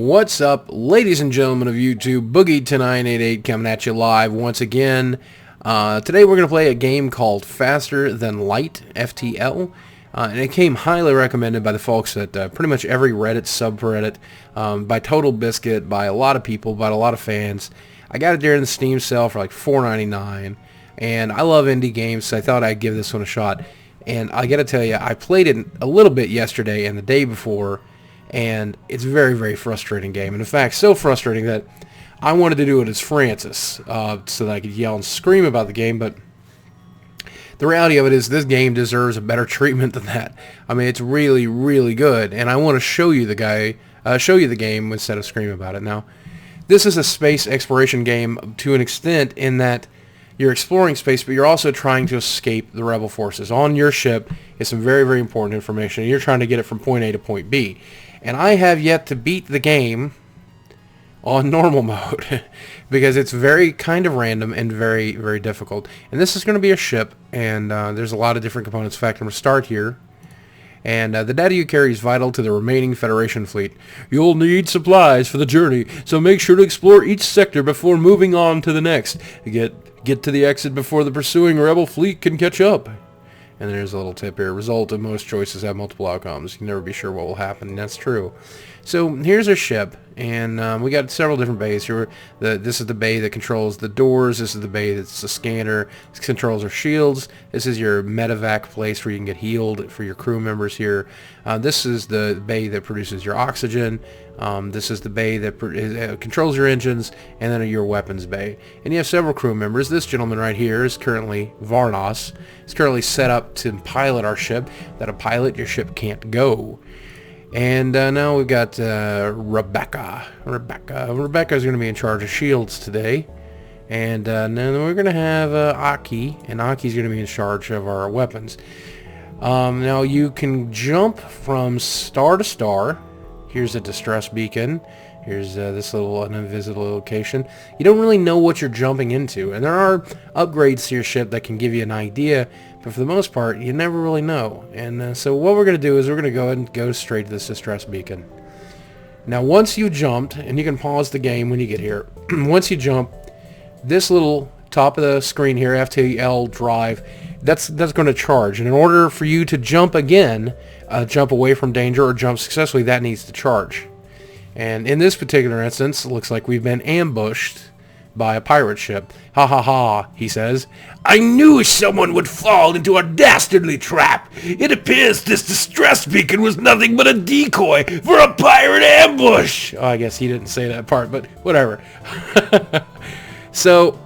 What's up, ladies and gentlemen of YouTube? Boogie988 coming at you live once again. Today we're going to play a game called Faster Than Light, FTL. And it came highly recommended by the folks at pretty much every Reddit subreddit, by Total Biscuit, by a lot of people, by a lot of fans. I got it during the Steam sale for like $4.99, and I love indie games, so I thought I'd give this one a shot. And I got to tell you, I played it a little bit yesterday and the day before, and it's a very, very frustrating game. And in fact, so frustrating that I wanted to do it as Francis, so that I could yell and scream about the game, but the reality of it is this game deserves a better treatment than that. I mean, it's really, really good, and I want to show you the game instead of scream about it. Now, this is a space exploration game to an extent in that you're exploring space, but you're also trying to escape the rebel forces. On your ship is some very, very important information, and you're trying to get it from point A to point B. And I have yet to beat the game on normal mode because it's very kind of random and very, very difficult. And this is going to be a ship, and there's a lot of different components. In fact, I'm going to start here. And the data you carry is vital to the remaining Federation fleet. You'll need supplies for the journey, so make sure to explore each sector before moving on to the next. Get to the exit before the pursuing rebel fleet can catch up. And there's a little tip here. Result of most choices have multiple outcomes. You can never be sure what will happen, and that's true. So here's our ship, and we got several different bays here. This is the bay that controls the doors. This is the bay that's the scanner. This controls our shields. This is your medevac place where you can get healed for your crew members here. This is the bay that produces your oxygen. This is the bay that controls your engines, and then your weapons bay. And you have several crew members. This gentleman right here is currently Varnos. He's currently set up to pilot our ship. Without a pilot, your ship can't go. And now we've got Rebecca. Rebecca is going to be in charge of shields today. And then we're going to have Aki, and Aki's going to be in charge of our weapons. Now you can jump from star to star. Here's a distress beacon. Here's this little invisible location. You don't really know what you're jumping into, and there are upgrades to your ship that can give you an idea, but for the most part, you never really know. And so what we're going to do is we're going to go ahead and go straight to this distress beacon. Now, once you jumped, and you can pause the game when you get here, once you jump, this little top of the screen here, FTL drive, that's going to charge. And in order for you to jump again, jump away from danger or jump successfully, that needs to charge. And in this particular instance, it looks like we've been ambushed by a pirate ship. Ha ha ha, he says. I knew someone would fall into a dastardly trap. It appears this distress beacon was nothing but a decoy for a pirate ambush. Oh, I guess he didn't say that part, but whatever. So,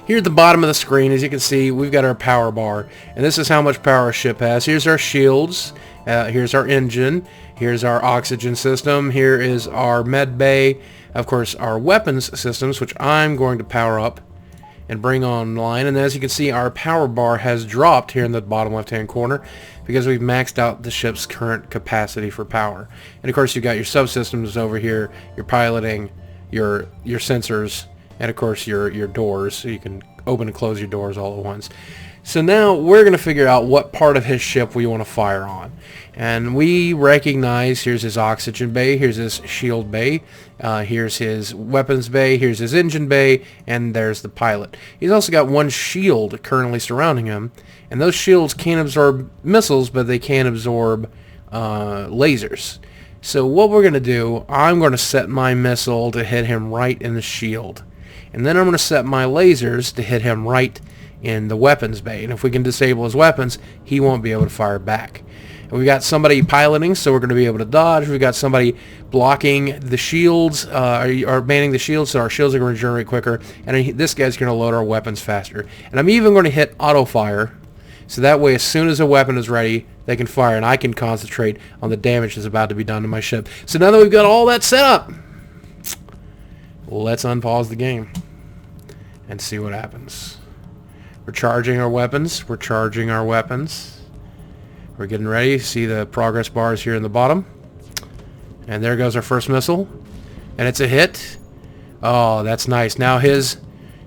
here at the bottom of the screen, as you can see, we've got our power bar. And this is how much power our ship has. Here's our shields. Here's our engine. Here's our oxygen system. Here is our med bay. Of course, our weapons systems, which I'm going to power up and bring online. And as you can see, our power bar has dropped here in the bottom left-hand corner because we've maxed out the ship's current capacity for power. And of course, you've got your subsystems over here, your piloting, your sensors, and of course your doors, so you can open and close your doors all at once. So now we're going to figure out what part of his ship we want to fire on. And we recognize, here's his oxygen bay, here's his shield bay, here's his weapons bay, here's his engine bay, and there's the pilot. He's also got one shield currently surrounding him, and those shields can't absorb missiles, but they can absorb lasers. So what we're going to do, I'm going to set my missile to hit him right in the shield. And then I'm going to set my lasers to hit him right in the weapons bay. And if we can disable his weapons, he won't be able to fire back. And we've got somebody piloting, so we're going to be able to dodge. We've got somebody blocking the shields, or manning the shields, so our shields are going to regenerate quicker. And this guy's going to load our weapons faster. And I'm even going to hit auto fire, so that way as soon as a weapon is ready, they can fire, and I can concentrate on the damage that's about to be done to my ship. So now that we've got all that set up, let's unpause the game and see what happens. We're charging our weapons. We're charging our weapons. We're getting ready. See the progress bars here in the bottom. And there goes our first missile. And it's a hit. Oh, that's nice. Now his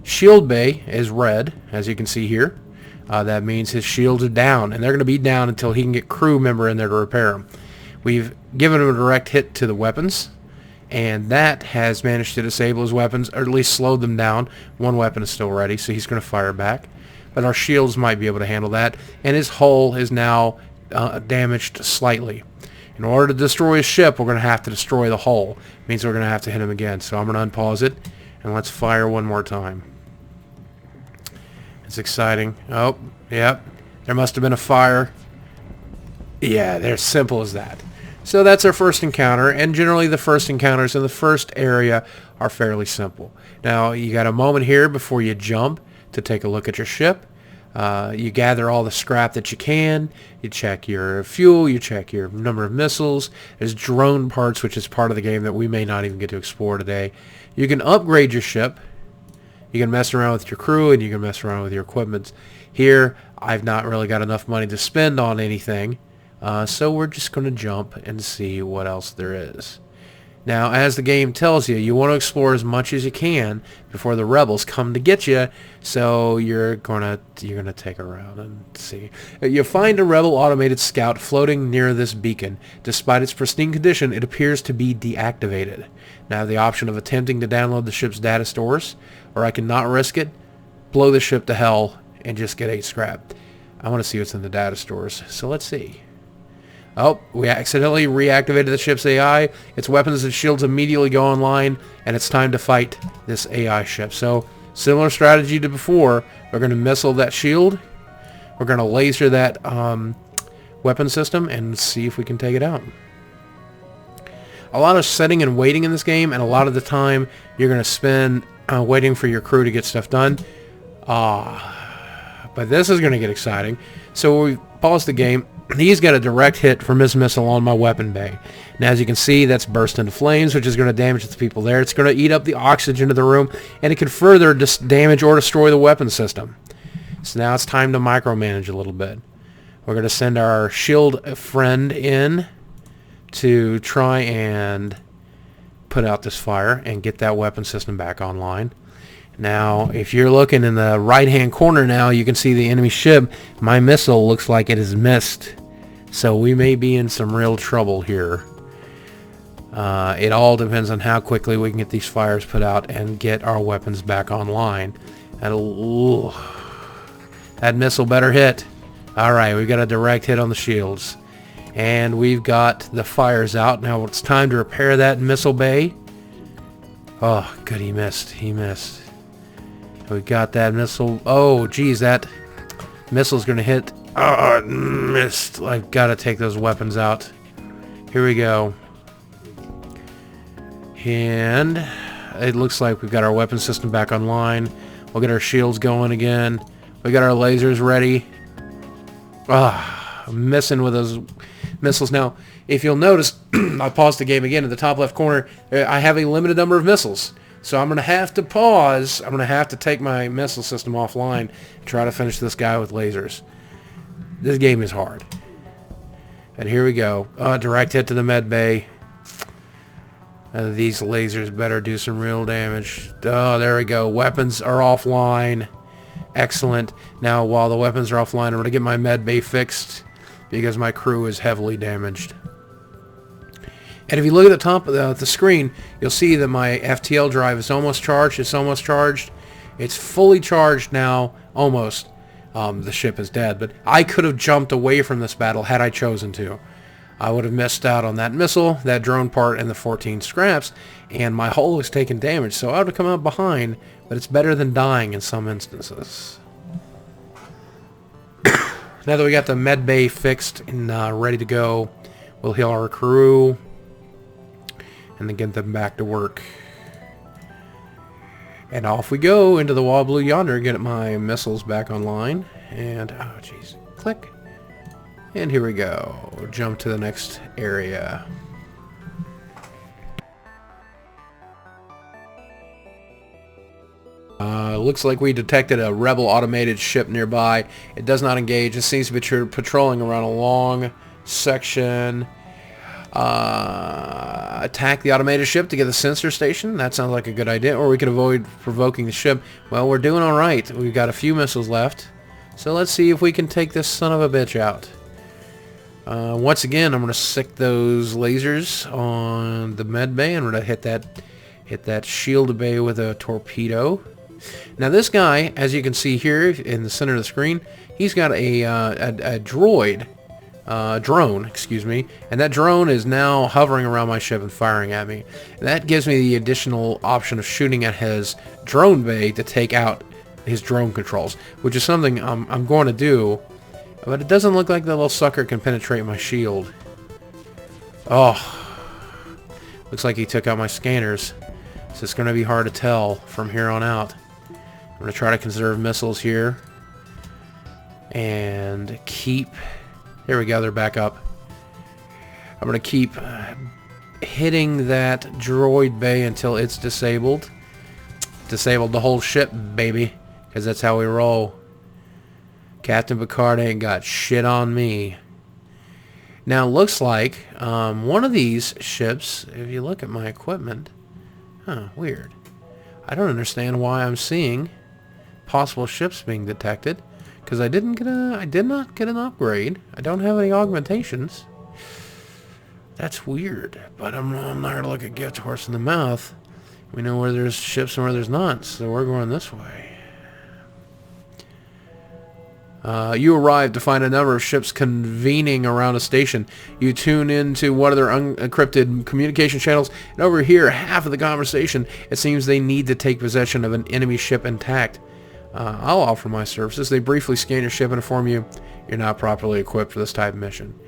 shield bay is red, as you can see here. That means his shields are down. And they're going to be down until he can get crew member in there to repair them. We've given him a direct hit to the weapons, and that has managed to disable his weapons, or at least slowed them down. One weapon is still ready, so he's going to fire back. But our shields might be able to handle that, and his hull is now damaged slightly. In order to destroy his ship, we're going to have to destroy the hull. It means we're going to have to hit him again. So I'm going to unpause it, and let's fire one more time. It's exciting. Oh, yep. There must have been a fire. Yeah, they're simple as that. So that's our first encounter, and generally the first encounters in the first area are fairly simple. Now, you got a moment here before you jump to take a look at your ship. You gather all the scrap that you can. You check your fuel. You check your number of missiles. There's drone parts, which is part of the game that we may not even get to explore today. You can upgrade your ship. You can mess around with your crew, and you can mess around with your equipment. Here, I've not really got enough money to spend on anything. So we're just going to jump and see what else there is. Now, as the game tells you, you want to explore as much as you can before the rebels come to get you. So you're gonna take a round and see. You find a rebel automated scout floating near this beacon. Despite its pristine condition, it appears to be deactivated. Now I have the option of attempting to download the ship's data stores, or I can not risk it, blow the ship to hell, and just get 8 scrap. I want to see what's in the data stores. So let's see. Oh, we accidentally reactivated the ship's AI. Its weapons and shields immediately go online, and it's time to fight this AI ship. So, similar strategy to before. We're going to missile that shield. We're going to laser that weapon system and see if we can take it out. A lot of setting and waiting in this game, and a lot of the time you're going to spend waiting for your crew to get stuff done. But this is going to get exciting. So we pause the game. He's got a direct hit from his missile on my weapon bay. Now, as you can see, that's burst into flames, which is going to damage the people there. It's going to eat up the oxygen of the room, and it can further damage or destroy the weapon system. So now it's time to micromanage a little bit. We're going to send our shield friend in to try and put out this fire and get that weapon system back online. Now, if you're looking in the right-hand corner now, you can see the enemy ship. My missile looks like it is missed. So we may be in some real trouble here. It all depends on how quickly we can get these fires put out and get our weapons back online. That missile better hit. Alright, we've got a direct hit on the shields. And we've got the fires out. Now it's time to repair that missile bay. Oh, good, he missed. He missed. We got that missile. Oh, geez, that missile's going to hit. Oh, it missed. I've got to take those weapons out. Here we go. And it looks like we've got our weapon system back online. We'll get our shields going again. We got our lasers ready. I'm messing with those missiles. Now, if you'll notice, I paused the game again. In the top left corner, I have a limited number of missiles. So I'm going to have to pause. I'm going to have to take my missile system offline and try to finish this guy with lasers. This game is hard. And here we go. Direct hit to the med bay. These lasers better do some real damage. Oh, there we go. Weapons are offline. Excellent. Now, while the weapons are offline, I'm going to get my med bay fixed because my crew is heavily damaged. And if you look at the top of the screen, you'll see that my FTL drive is almost charged. It's almost charged. It's fully charged now, almost. The ship is dead, but I could have jumped away from this battle had I chosen to. I would have missed out on that missile, that drone part, and the 14 scraps, and my hull was taking damage, so I would have come out behind, but it's better than dying in some instances. Now that we got the med bay fixed and ready to go, we'll heal our crew and then get them back to work. And off we go into the wall blue yonder, get my missiles back online. And, oh jeez, click. And here we go. Jump to the next area. Looks like we detected a rebel automated ship nearby. It does not engage. It seems to be patrolling around a long section. Attack the automated ship to get the sensor station. That sounds like a good idea. Or we could avoid provoking the ship. Well, we're doing alright. We've got a few missiles left. So let's see if we can take this son of a bitch out. Once again, I'm going to sick those lasers on the med bay. I'm going to hit that shield bay with a torpedo. Now this guy, as you can see here in the center of the screen, he's got a drone, excuse me, and that drone is now hovering around my ship and firing at me. And that gives me the additional option of shooting at his drone bay to take out his drone controls, which is something I'm going to do. But it doesn't look like the little sucker can penetrate my shield. Oh, looks like he took out my scanners, so it's going to be hard to tell from here on out. I'm going to try to conserve missiles here and keep... There we go, they're back up. I'm going to keep hitting that droid bay until it's disabled. Disabled the whole ship, baby, because that's how we roll. Captain Picard ain't got shit on me. Now, it looks like one of these ships, if you look at my equipment... Huh, weird. I don't understand why I'm seeing possible ships being detected, because I did not get an upgrade. I don't have any augmentations. That's weird, but I'm not going to look a gift horse in the mouth. We know where there's ships and where there's not, so we're going this way. You arrive to find a number of ships convening around a station. You tune into one of their unencrypted communication channels, and overhear half of the conversation. It seems they need to take possession of an enemy ship intact. I'll offer my services. They briefly scan your ship and inform you you're not properly equipped for this type of mission.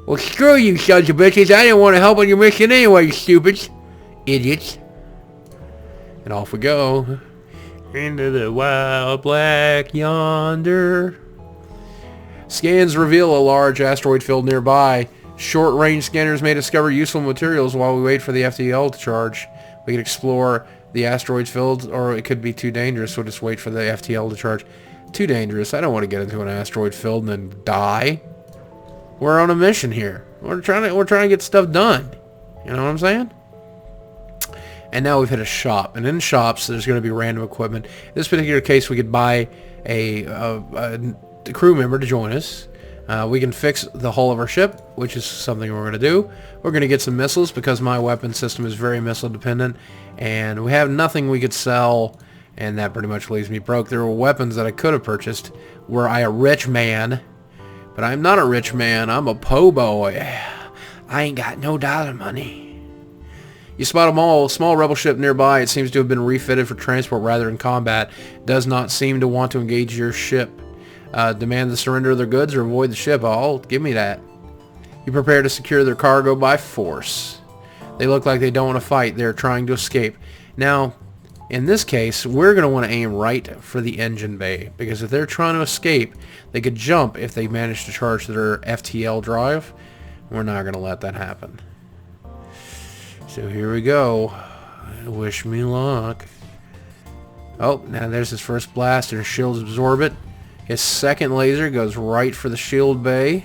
Well, screw you, sons of bitches. I didn't want to help on your mission anyway, you stupids. Idiots. And off we go. Into the wild black yonder. Scans reveal a large asteroid field nearby. Short-range scanners may discover useful materials while we wait for the FTL to charge. We can explore the asteroid field, or it could be too dangerous, so just wait for the FTL to charge. Too dangerous. I don't want to get into an asteroid field and then die. We're on a mission here. We're trying to get stuff done. You know what I'm saying? And now we've hit a shop, and in shops there's going to be random equipment. In this particular case, we could buy a crew member to join us. We can fix the hull of our ship, which is something we're going to do. We're going to get some missiles because my weapon system is very missile dependent, and we have nothing we could sell, and that pretty much leaves me broke. There were weapons that I could have purchased were I a rich man, but I'm not a rich man. I'm a po' boy. I ain't got no dollar money. You spot a small rebel ship nearby. It seems to have been refitted for transport rather than combat. Does not seem to want to engage your ship. Demand the surrender of their goods or avoid the ship. Oh, give me that. You prepare to secure their cargo by force. They look like they don't want to fight. They're trying to escape. Now, in this case, we're going to want to aim right for the engine bay, because if they're trying to escape, they could jump if they manage to charge their FTL drive. We're not going to let that happen. So here we go. Wish me luck. Oh, now there's his first blast, and his shields absorb it. His second laser goes right for the shield bay,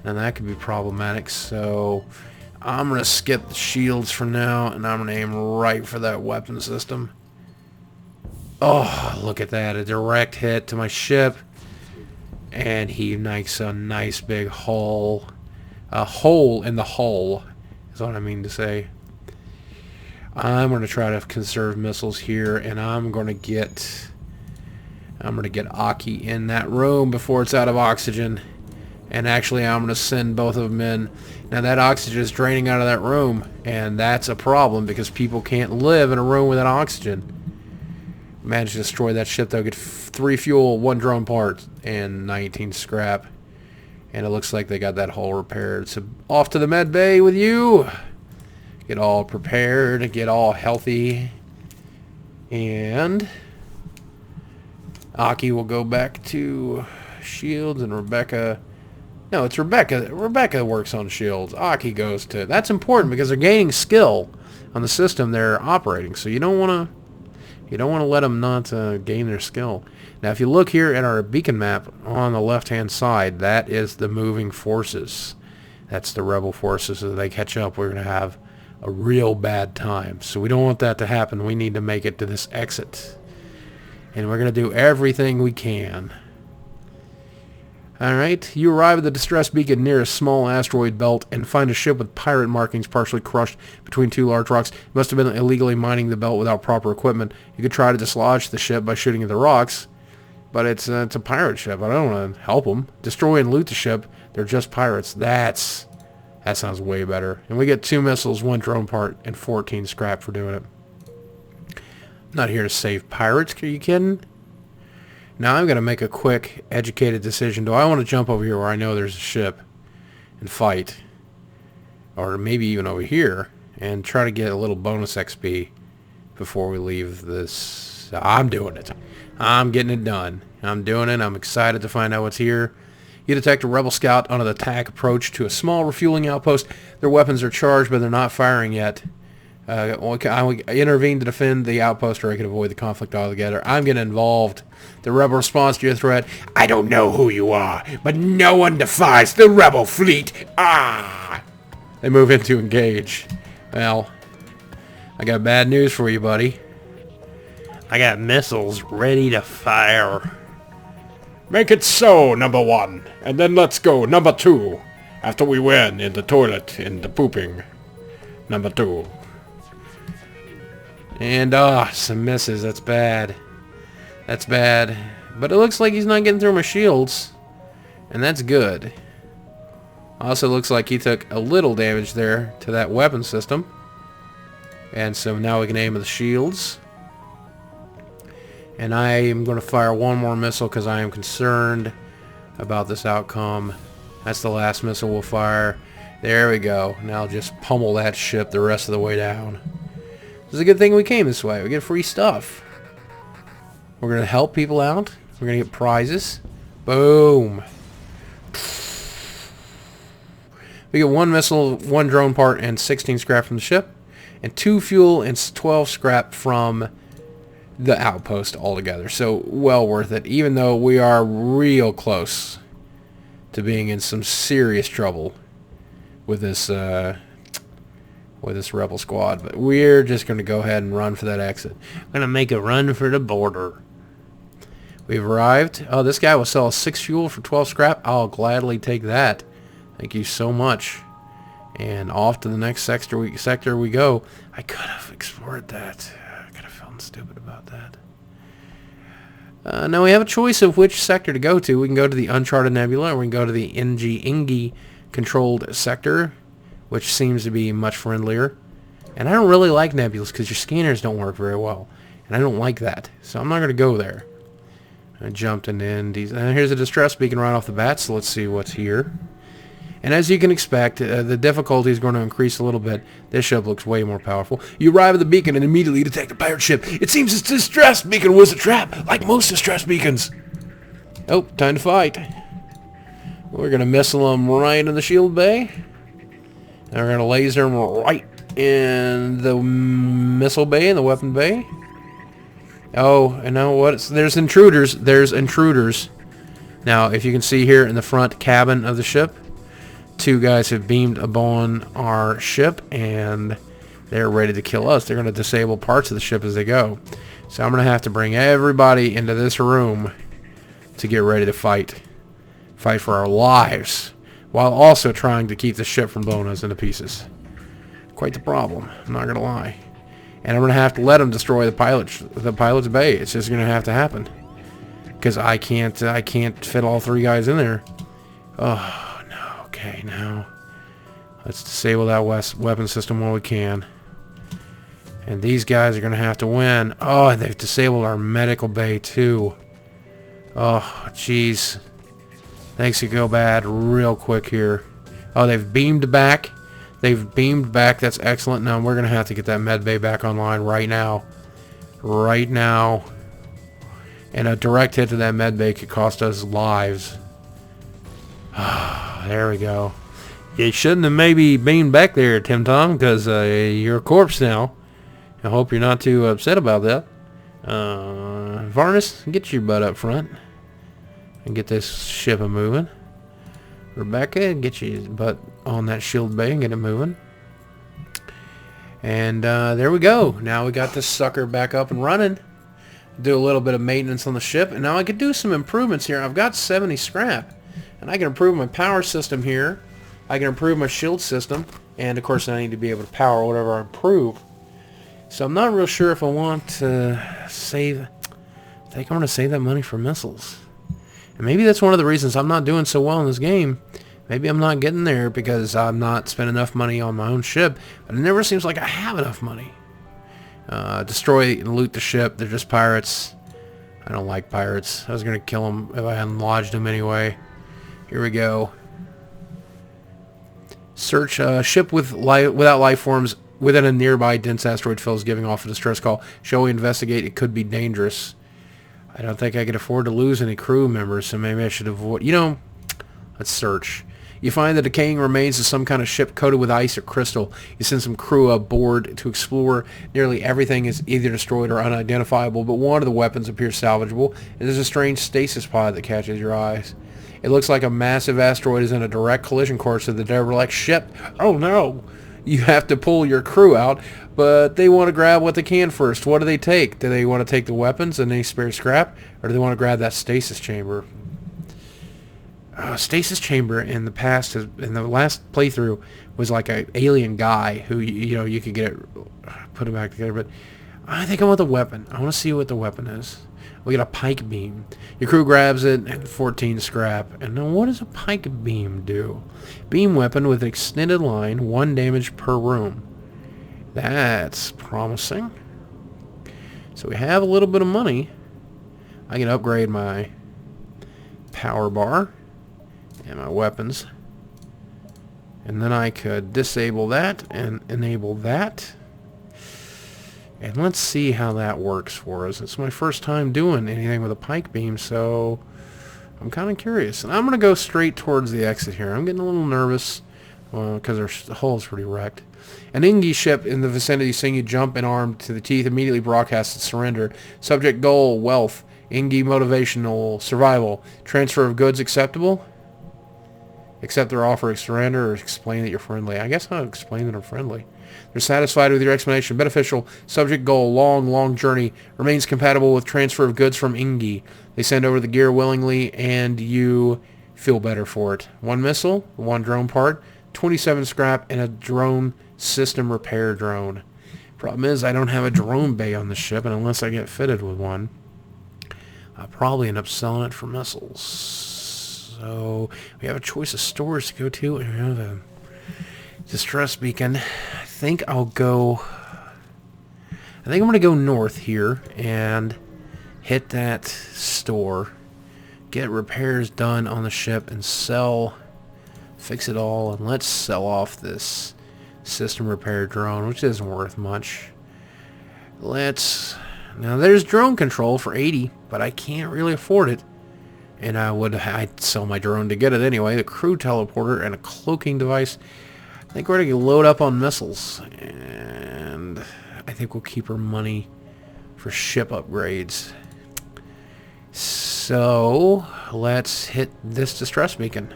and that could be problematic, so I'm going to skip the shields for now, and I'm going to aim right for that weapon system. Oh, look at that. A direct hit to my ship, and he makes a nice big hole. A hole in the hull is what I mean to say. I'm going to try to conserve missiles here, and I'm going to get Aki in that room before it's out of oxygen. And actually, I'm going to send both of them in. Now, that oxygen is draining out of that room, and that's a problem because people can't live in a room without oxygen. Managed to destroy that ship, though. Get 3 fuel, 1 drone part, and 19 scrap. And it looks like they got that hull repaired. So, off to the med bay with you. Get all prepared, get all healthy. And Aki will go back to shields, and Rebecca... No, it's Rebecca. Rebecca works on shields. Aki goes to... That's important because they're gaining skill on the system they're operating. So you don't want to let them not gain their skill. Now, if you look here at our beacon map on the left-hand side, that is the moving forces. That's the rebel forces. As they catch up, we're going to have a real bad time. So we don't want that to happen. We need to make it to this exit. And we're going to do everything we can. Alright, you arrive at the distress beacon near a small asteroid belt and find a ship with pirate markings partially crushed between two large rocks. You must have been illegally mining the belt without proper equipment. You could try to dislodge the ship by shooting at the rocks, but it's a pirate ship. I don't want to help them. Destroy and loot the ship. They're just pirates. That sounds way better. And we get 2 missiles, 1 drone part, and 14 scrap for doing it. I'm not here to save pirates. Are you kidding? Now I'm going to make a quick, educated decision. Do I want to jump over here where I know there's a ship and fight? Or maybe even over here and try to get a little bonus XP before we leave this. I'm doing it. I'm getting it done. I'm doing it. I'm excited to find out what's here. You detect a rebel scout on an attack approach to a small refueling outpost. Their weapons are charged, but they're not firing yet. I intervene to defend the outpost, or I can avoid the conflict altogether. I'm getting involved. The rebel responds to your threat. I don't know who you are, but no one defies the rebel fleet. Ah! They move in to engage. Well, I got bad news for you, buddy. I got missiles ready to fire. Make it so, number 1. And then let's go, number 2. After we win in the toilet, in the pooping. Number 2. And, some misses. That's bad. That's bad. But it looks like he's not getting through my shields. And that's good. Also looks like he took a little damage there to that weapon system. And so now we can aim at the shields. And I am going to fire 1 more missile because I am concerned about this outcome. That's the last missile we'll fire. There we go. Now just pummel that ship the rest of the way down. It's a good thing we came this way. We get free stuff. We're going to help people out. We're going to get prizes. Boom. We get 1 missile, 1 drone part, and 16 scrap from the ship. And 2 fuel and 12 scrap from the outpost altogether. So well worth it. Even though we are real close to being in some serious trouble with this rebel squad, but we're just going to go ahead and run for that exit. I'm going to make a run for the border. We've arrived. Oh, this guy will sell 6 fuel for 12 scrap. I'll gladly take that. Thank you so much. And off to the next sector we go. I could have explored that. I could have felt stupid about that. Now we have a choice of which sector to go to. We can go to the Uncharted Nebula, or we can go to the Ingi controlled sector, which seems to be much friendlier. And I don't really like nebulas because your scanners don't work very well. And I don't like that. So I'm not going to go there. I jumped in and here's a distress beacon right off the bat, so let's see what's here. And as you can expect, the difficulty is going to increase a little bit. This ship looks way more powerful. You arrive at the beacon and immediately detect a pirate ship. It seems this distress beacon was a trap, like most distress beacons. Oh, time to fight. We're going to missile them right in the shield bay. And we're going to laser them right in the missile bay and the weapon bay. Oh, and now what? There's intruders. There's intruders. Now, if you can see here in the front cabin of the ship, 2 guys have beamed upon our ship, and they're ready to kill us. They're going to disable parts of the ship as they go. So I'm going to have to bring everybody into this room to get ready to fight. Fight for our lives, while also trying to keep the ship from blowing us into pieces. Quite the problem, I'm not going to lie. And I'm going to have to let them destroy the pilot's bay. It's just going to have to happen. Because I can't fit all 3 guys in there. Oh. Okay, now let's disable that weapon system while we can. And these guys are going to have to win. Oh, and they've disabled our medical bay too. Oh, jeez. Things could go bad real quick here. Oh, they've beamed back. They've beamed back. That's excellent. Now we're going to have to get that med bay back online right now. Right now. And a direct hit to that med bay could cost us lives. There we go. You shouldn't have maybe beamed back there, Tim Tom, because you're a corpse now. I hope you're not too upset about that. Varnus, get your butt up front and get this ship moving. Rebecca, get your butt on that shield bay and get it moving. And there we go. Now we got this sucker back up and running. Do a little bit of maintenance on the ship, and now I could do some improvements here. I've got 70 scrap. And I can improve my power system here. I can improve my shield system. And of course I need to be able to power whatever I improve. So I'm not real sure if I want to save... I think I'm going to save that money for missiles. And maybe that's one of the reasons I'm not doing so well in this game. Maybe I'm not getting there because I'm not spending enough money on my own ship. But it never seems like I have enough money. Destroy and loot the ship. They're just pirates. I don't like pirates. I was going to kill them if I hadn't lodged them anyway. Here we go. Search ship without life forms within a nearby dense asteroid field is giving off a distress call. Shall we investigate? It could be dangerous. I don't think I can afford to lose any crew members, so maybe I should avoid... You know, let's search. You find the decaying remains of some kind of ship coated with ice or crystal. You send some crew aboard to explore. Nearly everything is either destroyed or unidentifiable, but one of the weapons appears salvageable, and there's a strange stasis pod that catches your eyes. It looks like a massive asteroid is in a direct collision course with the derelict ship. Oh no! You have to pull your crew out, but they want to grab what they can first. What do they take? Do they want to take the weapons and any spare scrap, or do they want to grab that stasis chamber? Stasis chamber in the past, in the last playthrough, was like an alien guy who, you know, you could get it, put it back together. But I think I want the weapon. I want to see what the weapon is. We got a pike beam. Your crew grabs it and 14 scrap. And now what does a pike beam do? Beam weapon with extended line, 1 damage per room. That's promising. So we have a little bit of money. I can upgrade my power bar and my weapons. And then I could disable that and enable that. And let's see how that works for us. It's my first time doing anything with a pike beam, so I'm kind of curious. And I'm going to go straight towards the exit here. I'm getting a little nervous because the hull's pretty wrecked. An Ingi ship in the vicinity seeing you jump and armed to the teeth immediately broadcasts its surrender. Subject goal, wealth. Ingi motivational, survival. Transfer of goods acceptable? Accept their offer of surrender or explain that you're friendly. I guess I'll explain that I'm friendly. They're satisfied with your explanation. Beneficial. Subject goal. Long journey. Remains compatible with transfer of goods from Ingi. They send over the gear willingly and you feel better for it. 1 missile. 1 drone part. 27 scrap and a drone system repair drone. Problem is I don't have a drone bay on the ship, and unless I get fitted with one, I'll probably end up selling it for missiles. So we have a choice of stores to go to, and we have a distress beacon. I think I'm going to go north here and hit that store, get repairs done on the ship, and fix it all, and let's sell off this system repair drone, which isn't worth much. Now there's drone control for 80, but I can't really afford it. And I'd sell my drone to get it anyway. The crew teleporter and a cloaking device. I think we're going to load up on missiles. And I think we'll keep our money for ship upgrades. So let's hit this distress beacon.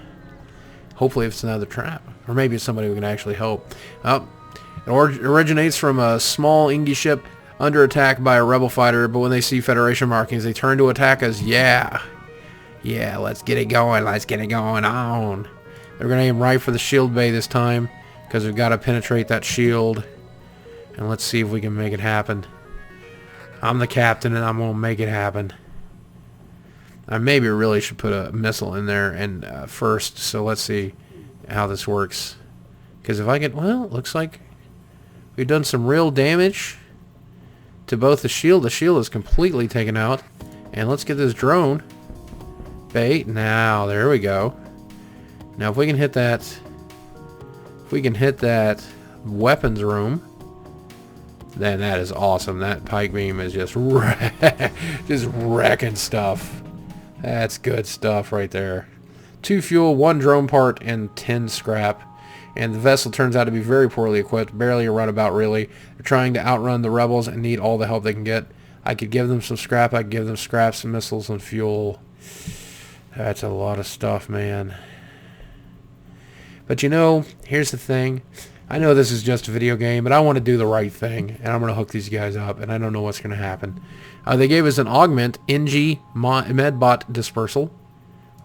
Hopefully it's another trap. Or maybe it's somebody who can actually help. It originates from a small Ingi ship under attack by a rebel fighter, but when they see Federation markings, they turn to attack us. Yeah, let's get it going. Let's get it going on. They're going to aim right for the shield bay this time, because we've got to penetrate that shield. And let's see if we can make it happen. I'm the captain, and I'm going to make it happen. I maybe really should put a missile in there and first, so let's see how this works. Because if I get, well, it looks like we've done some real damage to both the shield. The shield is completely taken out. And let's get this drone bay. Now, there we go. Now, if we can hit that weapons room, then that is awesome. That pike beam is just wrecking stuff. That's good stuff right there. 2 fuel, 1 drone part, and 10 scrap. And the vessel turns out to be very poorly equipped, barely a runabout really. They're trying to outrun the rebels and need all the help they can get. I could give them some scrap. I could give them scraps, some missiles, and fuel. That's a lot of stuff, man. But you know, here's the thing. I know this is just a video game, but I want to do the right thing, and I'm going to hook these guys up, and I don't know what's going to happen. They gave us an augment, NG Medbot Dispersal,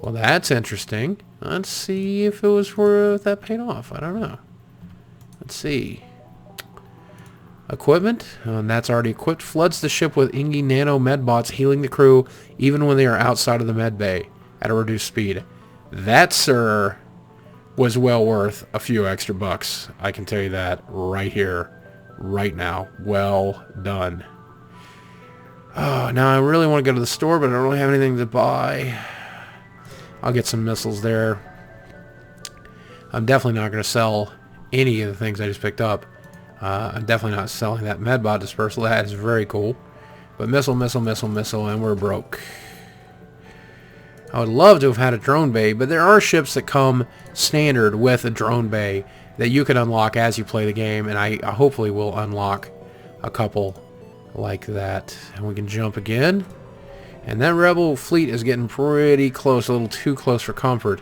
Well, that's interesting. Let's see if it was worth that paid off. I don't know. Let's see. Equipment, and that's already equipped. Floods the ship with Ingy nano medbots, healing the crew even when they are outside of the med bay at a reduced speed. That, sir, was well worth a few extra bucks. I can tell you that right here, right now. Well done. Oh, now I really want to go to the store, but I don't really have anything to buy. I'll get some missiles there. I'm definitely not going to sell any of the things I just picked up. I'm definitely not selling that medbot dispersal. That is very cool. But missile, and we're broke. I would love to have had a drone bay, but there are ships that come standard with a drone bay that you can unlock as you play the game, and I hopefully will unlock a couple like that. And we can jump again. And that rebel fleet is getting pretty close, a little too close for comfort.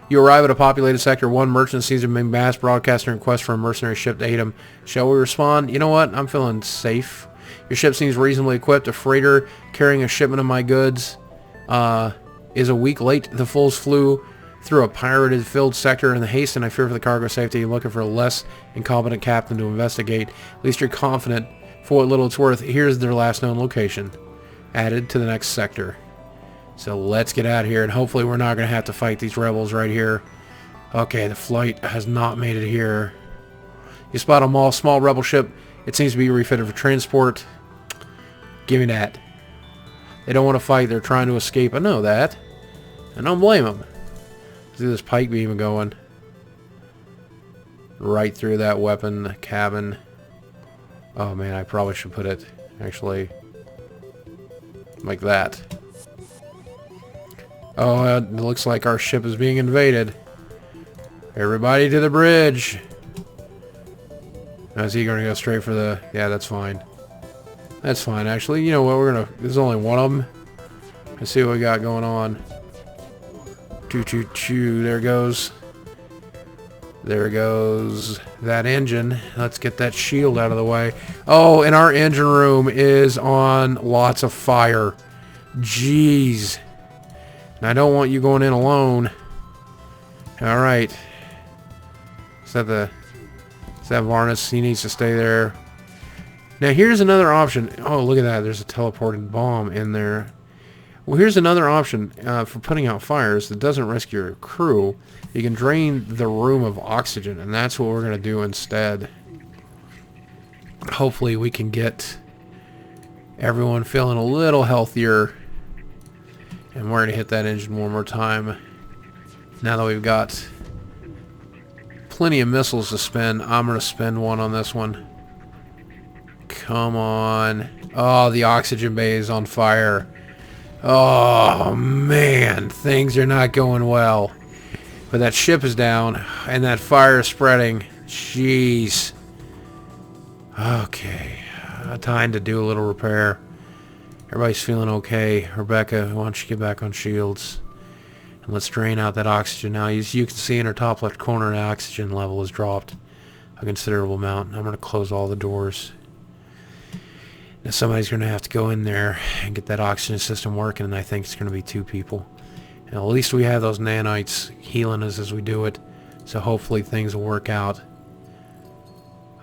You arrive at a populated sector. One merchant sees a mass broadcaster and requests for a mercenary ship to aid him. Shall we respond? You know what? I'm feeling safe. Your ship seems reasonably equipped. A freighter carrying a shipment of my goods is a week late. The Fulls flew through a pirated-filled sector in the haste, and I fear for the cargo safety. You're looking for a less incompetent captain to investigate. At least you're confident for what little it's worth. Here's their last known location. Added to the next sector. So let's get out of here, and hopefully we're not going to have to fight these rebels right here. Okay, the flight has not made it here. You spot a small rebel ship. It seems to be refitted for transport. Give me that. They don't want to fight. They're trying to escape. I know that. I don't blame them. See this pike beam going right through that weapon cabin. Oh man, I probably should put it actually like that. Oh, it looks like our ship is being invaded. Everybody to the bridge. Now, is he going to go straight for the... Yeah, that's fine. That's fine, actually. You know what? We're going to... There's only one of them. Let's see what we got going on. Choo-choo-choo. There goes. There goes that engine. Let's get that shield out of the way. Oh, and our engine room is on lots of fire. Jeez. And I don't want you going in alone. Alright. Is that Varnus? He needs to stay there. Now here's another option. Oh, look at that. There's a teleported bomb in there. Well, here's another option for putting out fires that doesn't risk your crew. You can drain the room of oxygen, and that's what we're going to do instead. Hopefully we can get everyone feeling a little healthier. And we're going to hit that engine one more time. Now that we've got plenty of missiles to spend, I'm going to spend one on this one. Come on. Oh, the oxygen bay is on fire. Oh, man. Things are not going well. But that ship is down, and that fire is spreading. Jeez. Okay. Time to do a little repair. Everybody's feeling okay. Rebecca, why don't you get back on shields? And let's drain out that oxygen now. As you can see in our top left corner, the oxygen level has dropped a considerable amount. I'm going to close all the doors. Now somebody's going to have to go in there and get that oxygen system working, and I think it's going to be 2 people. And at least we have those nanites healing us as we do it, so hopefully things will work out.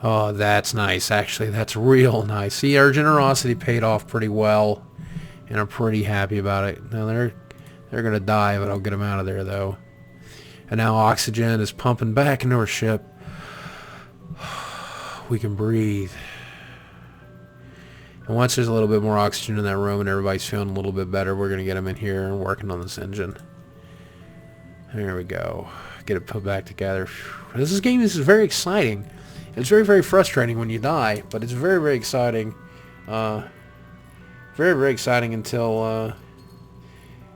Oh, that's nice. Actually, that's real nice. See, our generosity paid off pretty well, and I'm pretty happy about it. Now, they're going to die, but I'll get them out of there, though. And now oxygen is pumping back into our ship. We can breathe. And once there's a little bit more oxygen in that room and everybody's feeling a little bit better, we're going to get them in here and working on this engine. There we go. Get it put back together. This is very exciting. It's very, very frustrating when you die, but it's very, very exciting. Very, very exciting until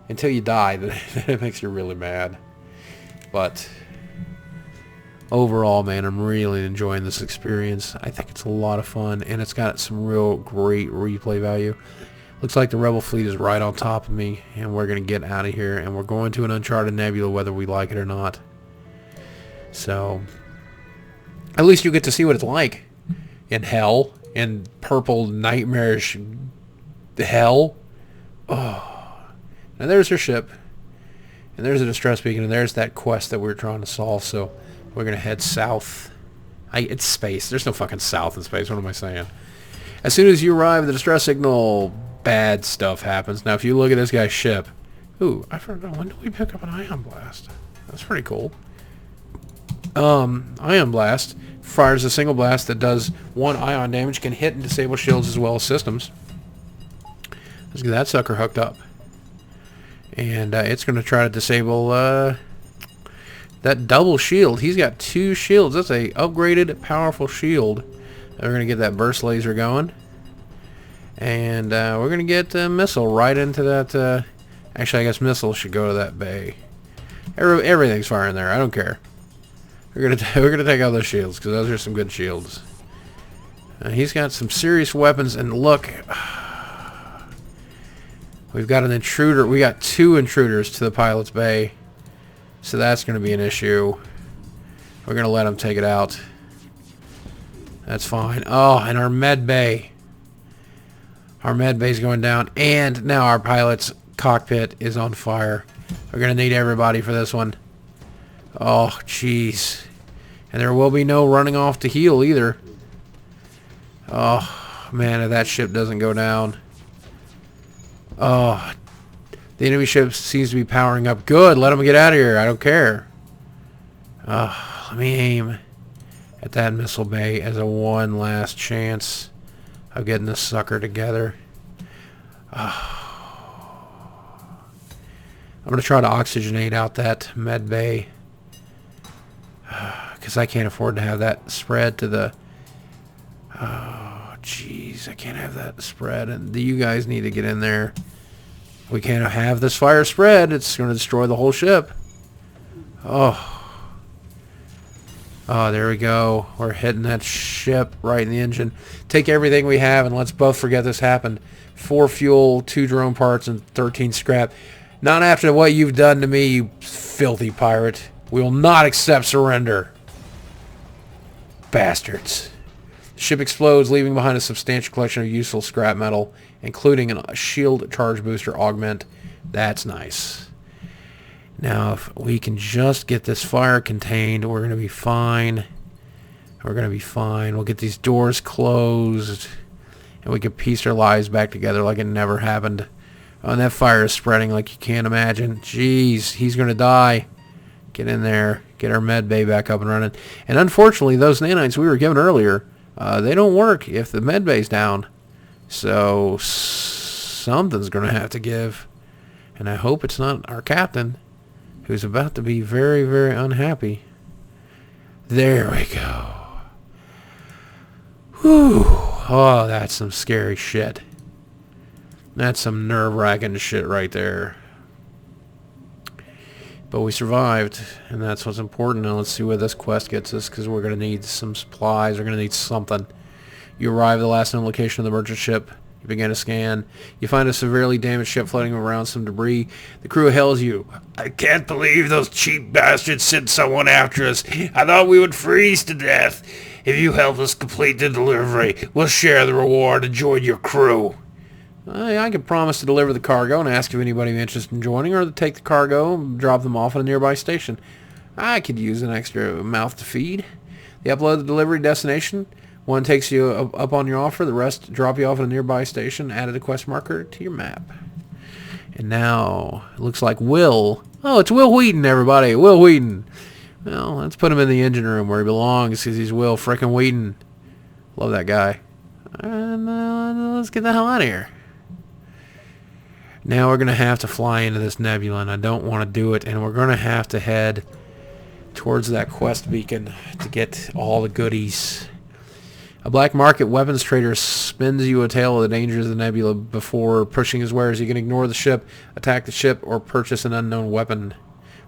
you die. Then it makes you really mad. But overall, man, I'm really enjoying this experience. I think it's a lot of fun, and it's got some real great replay value. Looks like the Rebel fleet is right on top of me, and we're going to get out of here, and we're going to an uncharted nebula whether we like it or not. So at least you get to see what it's like in hell, in purple, nightmarish hell. Oh. Now there's her ship. And there's a distress beacon, and there's that quest that we're trying to solve, so we're going to head south. It's space. There's no fucking south in space. What am I saying? As soon as you arrive at the distress signal, bad stuff happens. Now, if you look at this guy's ship... Ooh, I forgot. When did we pick up an ion blast? That's pretty cool. Ion blast fires a single blast that does 1 ion damage, can hit and disable shields as well as systems. Let's get that sucker hooked up. And it's going to try to disable that double shield. He's got 2 shields. That's a upgraded, powerful shield. We're going to get that burst laser going. And we're going to get a missile right into that... actually, I guess missile should go to that bay. Everything's firing there. I don't care. We're gonna take out those shields, because those are some good shields. He's got some serious weapons, and look... We've got an intruder. We got 2 intruders to the pilot's bay. So that's going to be an issue. We're going to let him take it out. That's fine. Oh, and our med bay. Our med bay's going down. And now our pilot's cockpit is on fire. We're going to need everybody for this one. Oh, jeez. And there will be no running off to heal either. Oh, man, if that ship doesn't go down... Oh, the enemy ship seems to be powering up. Good, let them get out of here. I don't care. Let me aim at that missile bay as a one last chance of getting this sucker together. I'm going to try to oxygenate out that med bay, because I can't afford to have that spread to the... Jeez, I can't have that spread, and you guys need to get in there. We can't have this fire spread. It's going to destroy the whole ship. Oh, there we go. We're hitting that ship right in the engine. Take everything we have, and let's both forget this happened. 4 fuel, 2 drone parts, and 13 scrap. Not after what you've done to me, you filthy pirate. We will not accept surrender. Bastards. The ship explodes, leaving behind a substantial collection of useful scrap metal, including a shield charge booster augment. That's nice. Now, if we can just get this fire contained, we're going to be fine. We're going to be fine. We'll get these doors closed, and we can piece our lives back together like it never happened. Oh, and that fire is spreading like you can't imagine. Jeez, he's going to die. Get in there. Get our med bay back up and running. And unfortunately, those nanites we were given earlier... they don't work if the med bay's down. So something's going to have to give. And I hope it's not our captain, who's about to be very, very unhappy. There we go. Whew. Oh, that's some scary shit. That's some nerve-wracking shit right there. But we survived, and that's what's important. Now let's see where this quest gets us, because we're going to need some supplies. We're going to need something. You arrive at the last known location of the merchant ship. You begin to scan. You find a severely damaged ship floating around some debris. The crew hails you. "I can't believe those cheap bastards sent someone after us. I thought we would freeze to death. If you help us complete the delivery, we'll share the reward and join your crew." I can promise to deliver the cargo and ask if anybody is interested in joining, or to take the cargo and drop them off at a nearby station. I could use an extra mouth to feed. They upload the delivery destination. One takes you up on your offer. The rest drop you off at a nearby station. Added a quest marker to your map. And now it looks like Will. Oh, it's Will Wheaton, everybody. Will Wheaton. Well, let's put him in the engine room where he belongs, because he's Will frickin' Wheaton. Love that guy. And let's get the hell out of here. Now we're going to have to fly into this nebula, and I don't want to do it, and we're going to have to head towards that quest beacon to get all the goodies. A black market weapons trader spins you a tale of the dangers of the nebula before pushing his wares. You can ignore the ship, attack the ship, or purchase an unknown weapon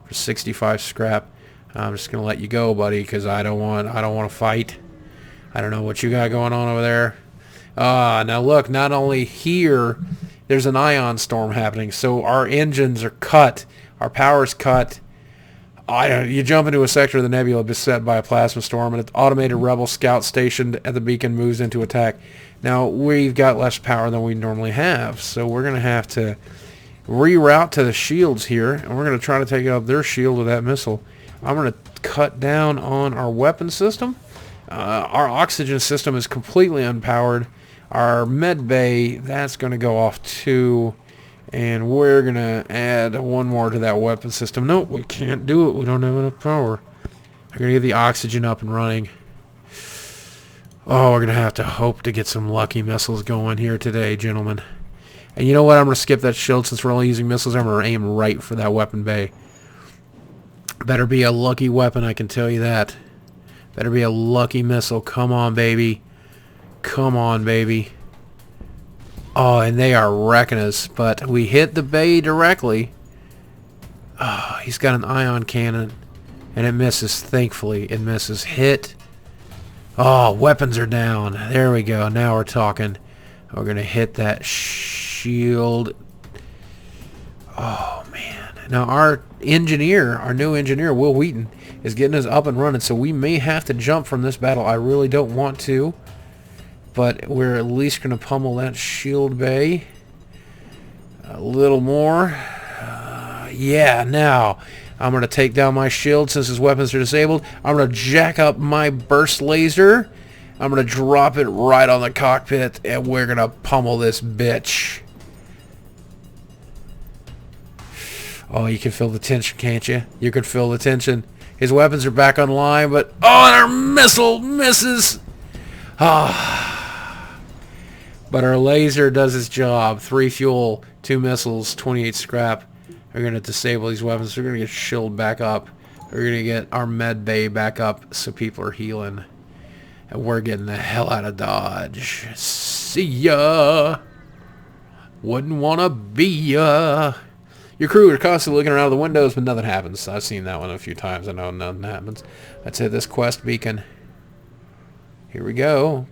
for 65 scrap. I'm just going to let you go, buddy, because I don't want to fight. I don't know what you got going on over there. Now look, not only here... There's an ion storm happening, so our engines are cut. Our power's cut. You jump into a sector of the nebula beset by a plasma storm, and an automated rebel scout stationed at the beacon moves into attack. Now, we've got less power than we normally have, so we're going to have to reroute to the shields here, and we're going to try to take out their shield with that missile. I'm going to cut down on our weapon system. Our oxygen system is completely unpowered. Our med bay, that's going to go off too. And we're going to add one more to that weapon system. Nope, we can't do it. We don't have enough power. We're going to get the oxygen up and running. Oh, we're going to have to hope to get some lucky missiles going here today, gentlemen. And you know what? I'm going to skip that shield since we're only using missiles. I'm going to aim right for that weapon bay. Better be a lucky weapon, I can tell you that. Better be a lucky missile. Come on, baby. Come on, baby. Oh, and they are wrecking us. But we hit the bay directly. Oh, he's got an ion cannon. And it misses, thankfully. It misses. Hit. Oh, weapons are down. There we go. Now we're talking. We're going to hit that shield. Oh, man. Now, our engineer, our new engineer, Will Wheaton, is getting us up and running. So we may have to jump from this battle. I really don't want to. But we're at least going to pummel that shield bay. A little more. Yeah, now I'm going to take down my shield since his weapons are disabled. I'm going to jack up my burst laser. I'm going to drop it right on the cockpit, and we're going to pummel this bitch. Oh, you can feel the tension, can't you? You can feel the tension. His weapons are back online, but... Oh, and our missile misses! Ah. But our laser does its job. 3 fuel, 2 missiles, 28 scrap. We're going to disable these weapons. We're going to get shield back up. We're going to get our med bay back up so people are healing. And we're getting the hell out of Dodge. See ya! Wouldn't want to be ya! Your crew are constantly looking around the windows, but nothing happens. I've seen that one a few times. I know nothing happens. Let's hit this quest beacon. Here we go.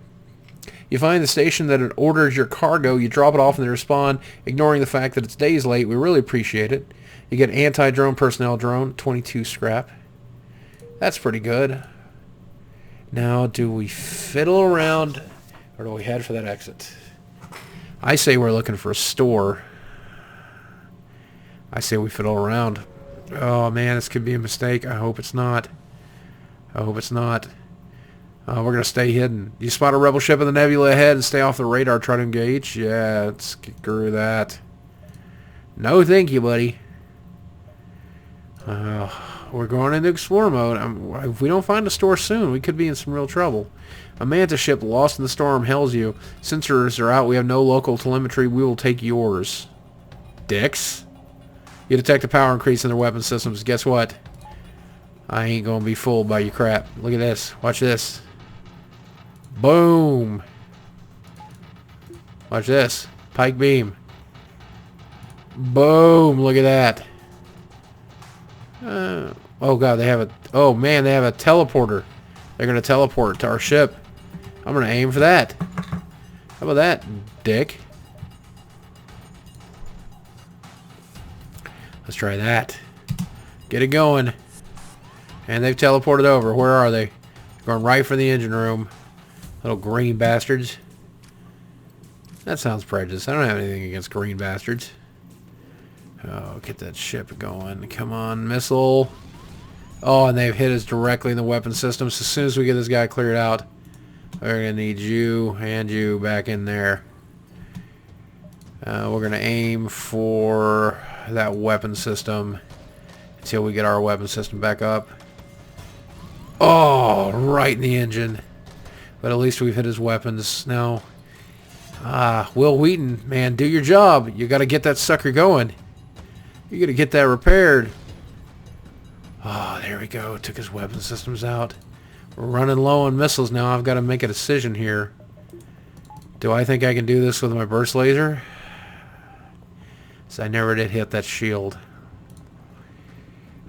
You find the station that it orders your cargo. You drop it off and they respond, ignoring the fact that it's days late. We really appreciate it. You get anti-drone personnel drone, 22 scrap. That's pretty good. Now, do we fiddle around or do we head for that exit? I say we're looking for a store. I say we fiddle around. Oh, man, this could be a mistake. I hope it's not. I hope it's not. We're going to stay hidden. You spot a rebel ship in the nebula ahead and stay off the radar. Try to engage. Yeah, screw that. No thank you, buddy. We're going into explore mode. If we don't find a store soon, we could be in some real trouble. A Manta ship lost in the storm hails you. Sensors are out. We have no local telemetry. We will take yours. Dicks. You detect a power increase in their weapon systems. Guess what? I ain't going to be fooled by your crap. Look at this. Watch this. Boom. Watch this. Pike beam. Boom. Look at that. Oh, God. They have a... Oh, man. They have a teleporter. They're going to teleport to our ship. I'm going to aim for that. How about that, dick? Let's try that. Get it going. And they've teleported over. Where are they? Going right for the engine room. Little green bastards. That sounds prejudiced. I don't have anything against green bastards. Oh, get that ship going. Come on, missile. Oh, and they've hit us directly in the weapon system. So as soon as we get this guy cleared out, we're going to need you and you back in there. We're going to aim for that weapon system until we get our weapon system back up. Oh, right in the engine. But at least we've hit his weapons. Now, Will Wheaton, man, do your job. You got to get that sucker going. You got to get that repaired. Oh, there we go. Took his weapon systems out. We're running low on missiles now. I've got to make a decision here. Do I think I can do this with my burst laser? So I never did hit that shield.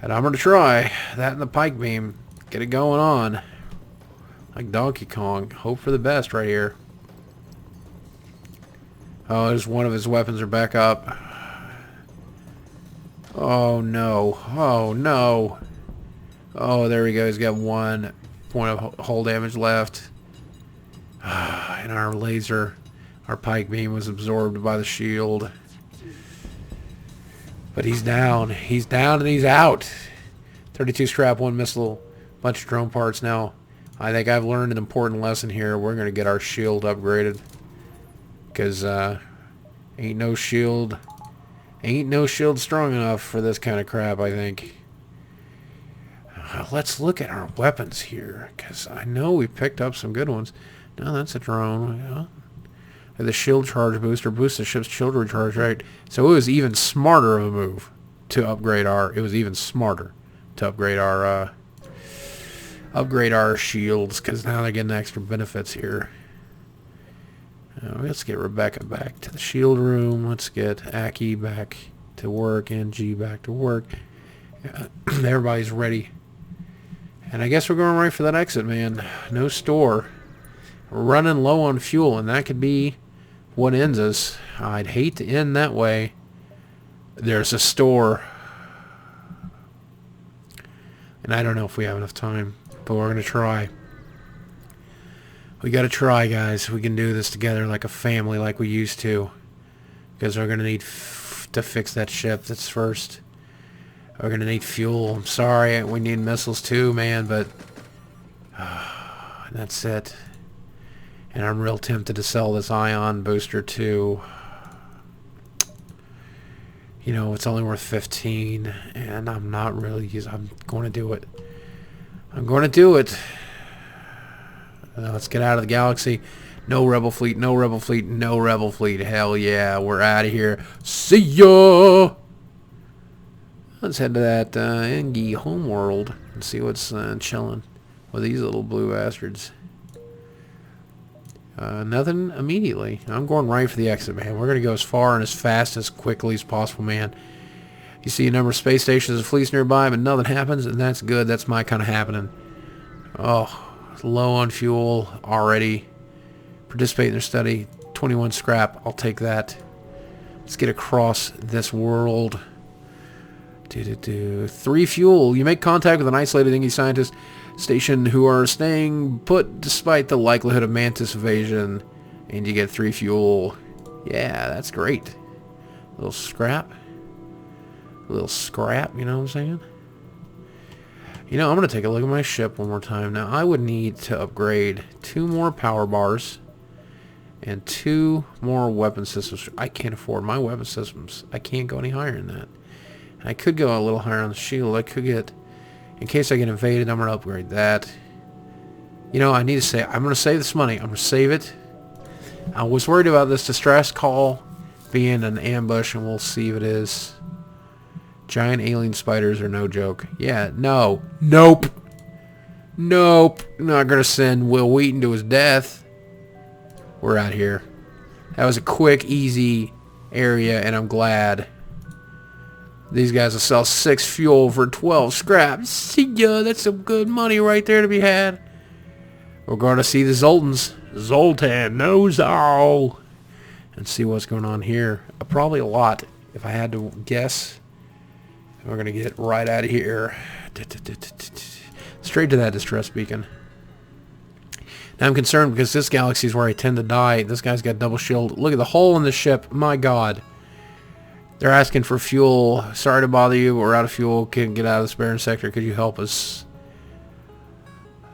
And I'm going to try that in the pike beam. Get it going on. Like Donkey Kong. Hope for the best right here. Oh, there's one of his weapons are back up. Oh, no. Oh, no. Oh, there we go. He's got 1 point of hull damage left. And our laser, our pike beam was absorbed by the shield. But he's down. He's down and he's out. 32 scrap, 1 missile, bunch of drone parts. Now, I think I've learned an important lesson here. We're going to get our shield upgraded. Because ain't no shield strong enough for this kind of crap, I think. Let's look at our weapons here. Because I know we picked up some good ones. No, that's a drone. Yeah. The shield charge booster boosts the ship's shield recharge, right? So it was even smarter of a move to upgrade our... It was even smarter to upgrade our shields, because now they're getting extra benefits here. Let's get Rebecca back to the shield room. Let's get Aki back to work. NG back to work. Everybody's ready. And I guess we're going right for that exit, man. No store. We're running low on fuel, and that could be what ends us. I'd hate to end that way. There's a store. And I don't know if we have enough time, but we're going to try. We got to try, guys. We can do this together like a family, like we used to. Because we're going to need to fix that ship. That's first. We're going to need fuel. I'm sorry. We need missiles too, man, but that's it. And I'm real tempted to sell this ion booster too. You know, it's only worth 15, and I'm not really I'm going to do it. I'm going to do it. Let's get out of the galaxy. No rebel fleet, no rebel fleet, no rebel fleet. Hell yeah, we're out of here. See ya! Let's head to that Engi homeworld and see what's chilling with these little blue bastards. Nothing immediately. I'm going right for the exit, man. We're going to go as far and as fast as quickly as possible, man. You see a number of space stations and fleets nearby, but nothing happens, and that's good. That's my kind of happening. Oh, low on fuel already. Participate in their study. 21 scrap. I'll take that. Let's get across this world. 3 fuel. You make contact with an isolated Engi scientist station who are staying put despite the likelihood of mantis evasion, and you get 3 fuel. Yeah, that's great. A little scrap. A little scrap, you know what I'm saying? You know, I'm going to take a look at my ship one more time. Now, I would need to upgrade 2 more power bars and 2 more weapon systems. I can't afford my weapon systems. I can't go any higher than that. I could go a little higher on the shield. I could get... In case I get invaded, I'm going to upgrade that. You know, I need to say... I'm going to save this money. I'm going to save it. I was worried about this distress call being an ambush, and we'll see if it is. Giant alien spiders are no joke. Yeah, no. Nope. Nope. Not going to send Will Wheaton to his death. We're out here. That was a quick, easy area, and I'm glad. These guys will sell 6 fuel for 12 scrap. See ya, that's some good money right there to be had. We're going to see the Zoltans. Zoltan knows all. And see what's going on here. Probably a lot, if I had to guess. We're going to get right out of here. Straight to that distress beacon. Now I'm concerned because this galaxy is where I tend to die. This guy's got double shield. Look at the hole in the ship. My God. They're asking for fuel. Sorry to bother you, but we're out of fuel. Can't get out of this barren sector. Could you help us?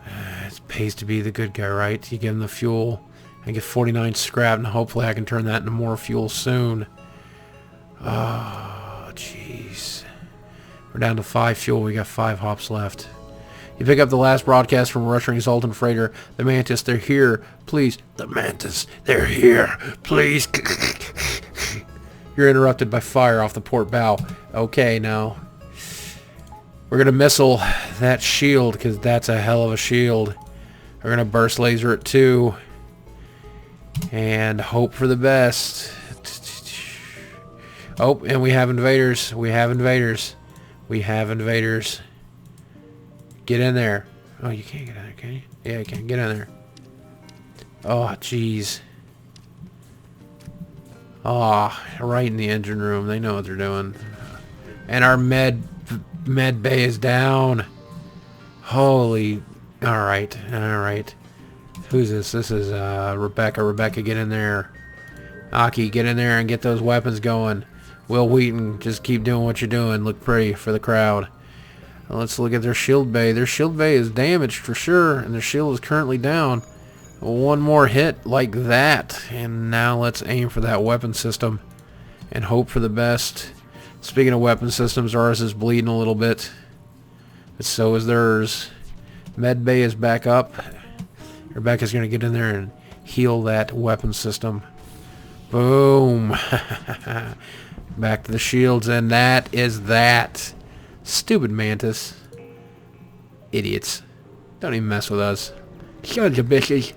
It pays to be the good guy, right? You give him the fuel. I get 49 scrap, and hopefully I can turn that into more fuel soon. Oh, jeez. We're down to 5 fuel. We got 5 hops left. You pick up the last broadcast from a Russian Zoltan freighter. The Mantis, they're here. Please. The Mantis, they're here. Please. You're interrupted by fire off the port bow. Okay, now. We're going to missile that shield, because that's a hell of a shield. We're going to burst laser it too. And hope for the best. Oh, and we have invaders. We have invaders. We have invaders. Get in there. Oh, you can't get in there, can you? Yeah, you can. Get in there. Oh, jeez. Oh, right in the engine room. They know what they're doing. And our med bay is down. Holy. Alright. Alright. Who's this? This is Rebecca. Rebecca, get in there. Aki, get in there and get those weapons going. Will Wheaton, just keep doing what you're doing. Look pretty for the crowd. Let's look at their shield bay. Their shield bay is damaged for sure, and their shield is currently down. One more hit like that, and now let's aim for that weapon system and hope for the best. Speaking of weapon systems, ours is bleeding a little bit, but so is theirs. Med bay is back up. Rebecca's going to get in there and heal that weapon system. Boom. Back to the shields, and that is that. Stupid Mantis. Idiots. Don't even mess with us. Sons of bitches.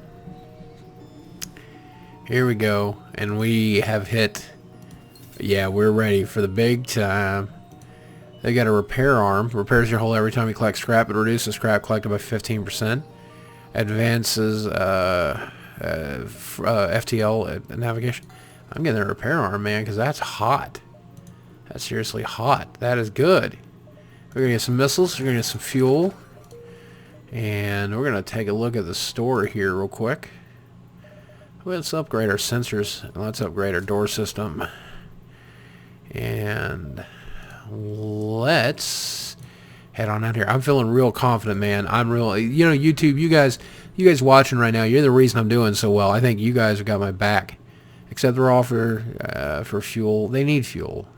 Here we go. And we have hit. Yeah, we're ready for the big time. They got a repair arm. Repairs your hull every time you collect scrap. It reduces scrap collected by 15%. Advances FTL navigation. I'm getting a repair arm, man, because that's hot. That's seriously hot. That is good. We're going to get some missiles. We're going to get some fuel. And we're going to take a look at the store here real quick. Let's upgrade our sensors. Let's upgrade our door system. And let's head on out here. I'm feeling real confident, man. I'm real. You know, YouTube, you guys watching right now, you're the reason I'm doing so well. I think you guys have got my back. Except they're all for fuel. They need fuel.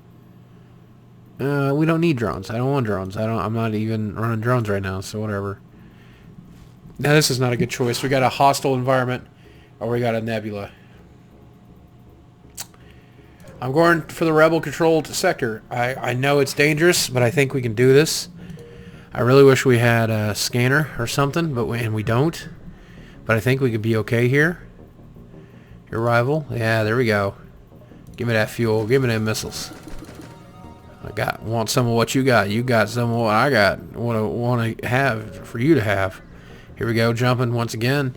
We don't need drones. I don't want drones. I'm not even running drones right now, so whatever. Now this is not a good choice. We got a hostile environment, or we got a nebula. I'm going for the rebel-controlled sector. I know it's dangerous, but I think we can do this. I really wish we had a scanner or something, and we don't. But I think we could be okay here. Your rival? Yeah, there we go. Give me that fuel. Give me them missiles. Want some of what you got. You got some of what I got. What I want to have for you to have. Here we go, jumping once again.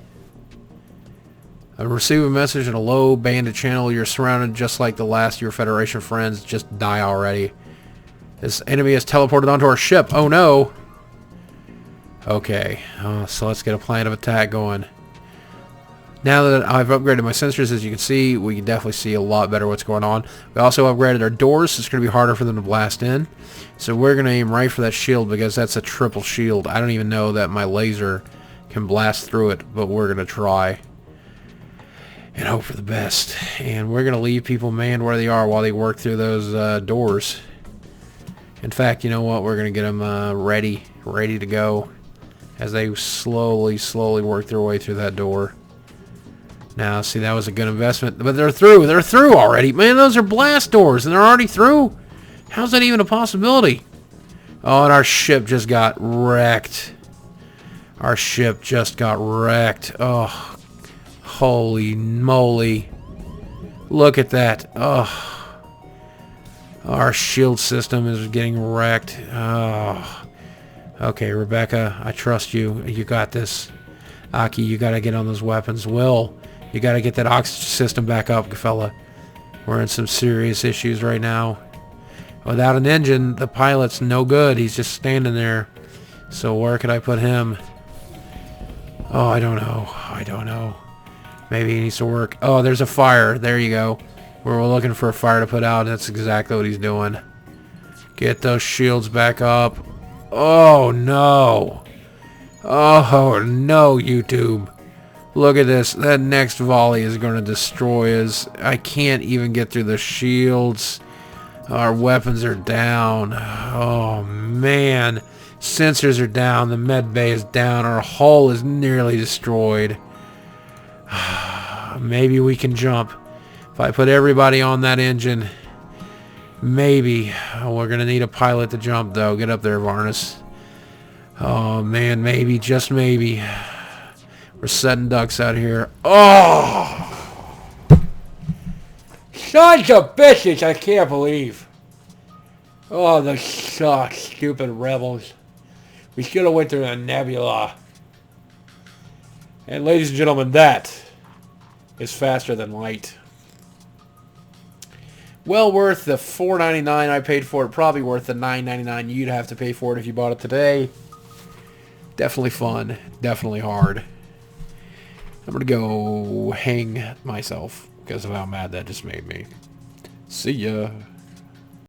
I receive a message in a low banded channel. You're surrounded just like the last of your Federation friends. Just die already. This enemy has teleported onto our ship. Oh no. Okay, so let's get a plan of attack going. Now that I've upgraded my sensors, as you can see, we can definitely see a lot better what's going on. We also upgraded our doors, so it's going to be harder for them to blast in. So we're going to aim right for that shield because that's a triple shield. I don't even know that my laser can blast through it, but we're going to try and hope for the best. And we're going to leave people manned where they are while they work through those doors. In fact, you know what? We're going to get them ready to go as they slowly work their way through that door. Now, see, that was a good investment. But they're through. They're through already. Man, those are blast doors, and they're already through. How's that even a possibility? Oh, and our ship just got wrecked. Our ship just got wrecked. Oh, holy moly. Look at that. Oh, our shield system is getting wrecked. Oh. Okay, Rebecca, I trust you. You got this. Aki, you got to get on those weapons. Will, you got to get that oxygen system back up, fella. We're in some serious issues right now. Without an engine, the pilot's no good. He's just standing there. So where could I put him? Oh, I don't know. Maybe he needs to work. Oh, there's a fire. There you go. We're looking for a fire to put out. That's exactly what he's doing. Get those shields back up. Oh, no. Oh, no, YouTube. Look at this. That next volley is going to destroy us. I can't even get through the shields. Our weapons are down. Oh, man. Sensors are down. The med bay is down. Our hull is nearly destroyed. Maybe we can jump. If I put everybody on that engine, maybe. Oh, we're going to need a pilot to jump, though. Get up there, Varnus. Oh, man. Maybe. Just maybe. We're setting ducks out here. Oh! Sons of bitches, I can't believe. Oh, the stupid rebels. We should have went through the nebula. And ladies and gentlemen, that is faster than light. Well worth the $4.99 I paid for it. Probably worth the $9.99 you'd have to pay for it if you bought it today. Definitely fun. Definitely hard. I'm going to go hang myself because of how mad that just made me. See ya.